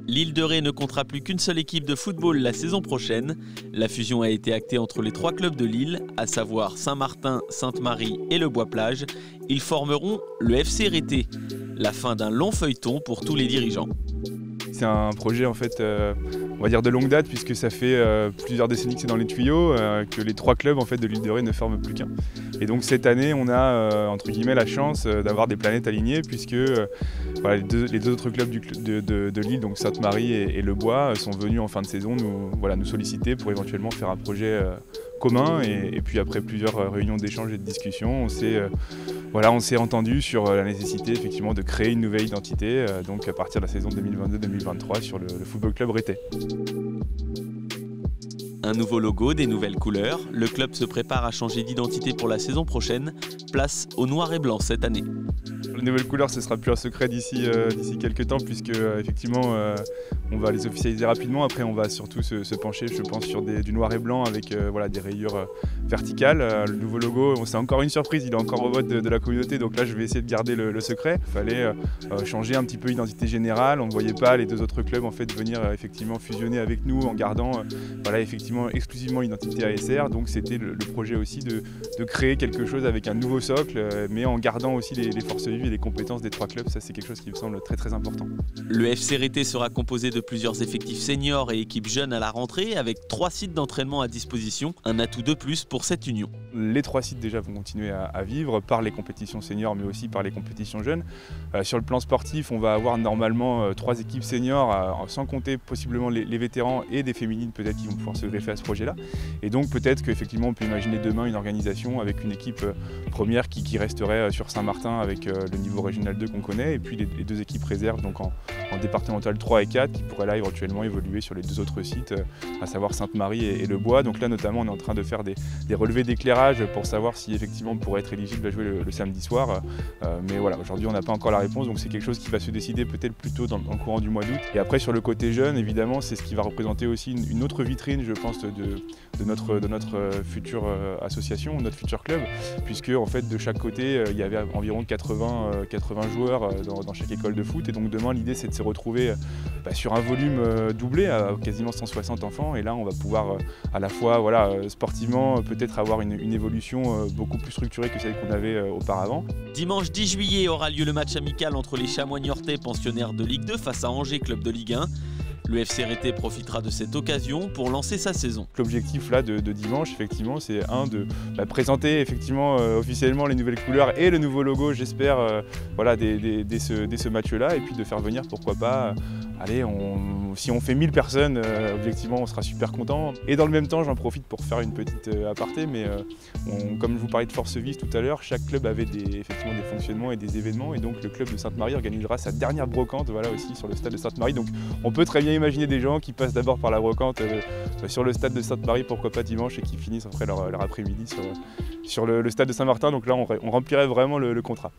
L'île de Ré ne comptera plus qu'une seule équipe de football la saison prochaine. La fusion a été actée entre les 3 clubs de l'île, à savoir Saint-Martin, Sainte-Marie et le Bois-Plage. Ils formeront le FC Rété. La fin d'un long feuilleton pour tous les dirigeants. C'est un projet en fait, on va dire de longue date, puisque ça fait plusieurs décennies que c'est dans les tuyaux, que les 3 clubs en fait, de l'île de Ré ne forment plus qu'un. Et donc cette année, on a entre guillemets la chance d'avoir des planètes alignées, puisque voilà, les deux autres clubs de l'île, donc Sainte-Marie et Le Bois, sont venus en fin de saison nous solliciter pour éventuellement faire un projet commun. Et puis après plusieurs réunions d'échanges et de discussions, on s'est entendu sur la nécessité effectivement de créer une nouvelle identité, donc à partir de la saison 2022-2023 sur le Football Club Rété. Un nouveau logo, des nouvelles couleurs. Le club se prépare à changer d'identité pour la saison prochaine. Place au noir et blanc cette année. Les nouvelles couleurs, ce sera plus un secret d'ici quelques temps, puisque effectivement on va les officialiser rapidement. Après on va surtout se pencher, je pense, sur du noir et blanc avec des rayures verticales. Le nouveau logo, c'est encore une surprise, il est encore au vote de la communauté, donc là je vais essayer de garder le secret. Il fallait changer un petit peu l'identité générale. On ne voyait pas les 2 autres clubs en fait venir effectivement fusionner avec nous en gardant effectivement exclusivement l'identité ASR. Donc c'était le projet aussi de créer quelque chose avec un nouveau socle, mais en gardant aussi les forces vives et les compétences des 3 clubs. Ça, c'est quelque chose qui me semble très très important. Le FC Rété sera composé de plusieurs effectifs seniors et équipes jeunes à la rentrée, avec 3 sites d'entraînement à disposition, un atout de plus pour cette union. Les 3 sites déjà vont continuer à vivre par les compétitions seniors, mais aussi par les compétitions jeunes. Sur le plan sportif, on va avoir normalement 3 équipes seniors, sans compter possiblement les vétérans et des féminines peut-être qui vont pouvoir se greffer à ce projet-là. Et donc peut-être qu'effectivement on peut imaginer demain une organisation avec une équipe première qui resterait sur Saint-Martin avec le niveau régional 2 qu'on connaît, et puis les 2 équipes réserves donc en départemental 3 et 4 qui pourraient là éventuellement évoluer sur les 2 autres sites, à savoir Sainte-Marie et Le Bois. Donc là notamment on est en train de faire des relevés d'éclairage pour savoir si effectivement on pourrait être éligible à jouer le samedi soir. Mais voilà, aujourd'hui on n'a pas encore la réponse, donc c'est quelque chose qui va se décider peut-être plutôt dans le courant du mois d'août. Et après sur le côté jeune, évidemment, c'est ce qui va représenter aussi une autre vitrine, je pense, de notre future association, notre futur club, puisque en fait de chaque côté il y avait environ 80 joueurs dans chaque école de foot. Et donc demain l'idée c'est de se retrouver sur un volume doublé à quasiment 160 enfants, et là on va pouvoir à la fois sportivement peut-être avoir une évolution beaucoup plus structurée que celle qu'on avait auparavant. Dimanche 10 juillet aura lieu le match amical entre les Chamois niortais, pensionnaires de Ligue 2, face à Angers, club de Ligue 1. Le FC Rété profitera de cette occasion pour lancer sa saison. L'objectif là de dimanche, effectivement, c'est de présenter effectivement officiellement les nouvelles couleurs et le nouveau logo, j'espère, dès ce match-là, et puis de faire venir, pourquoi pas, si on fait 1000 personnes, objectivement, on sera super content. Et dans le même temps, j'en profite pour faire une petite aparté, mais comme je vous parlais de force vive tout à l'heure, chaque club avait effectivement des fonctionnements et des événements, et donc le club de Sainte-Marie organisera sa dernière brocante aussi sur le stade de Sainte-Marie. Donc on peut très bien imaginer des gens qui passent d'abord par la brocante sur le stade de Sainte-Marie, pourquoi pas dimanche, et qui finissent après leur après-midi sur le stade de Saint-Martin. Donc là on remplirait vraiment le contrat.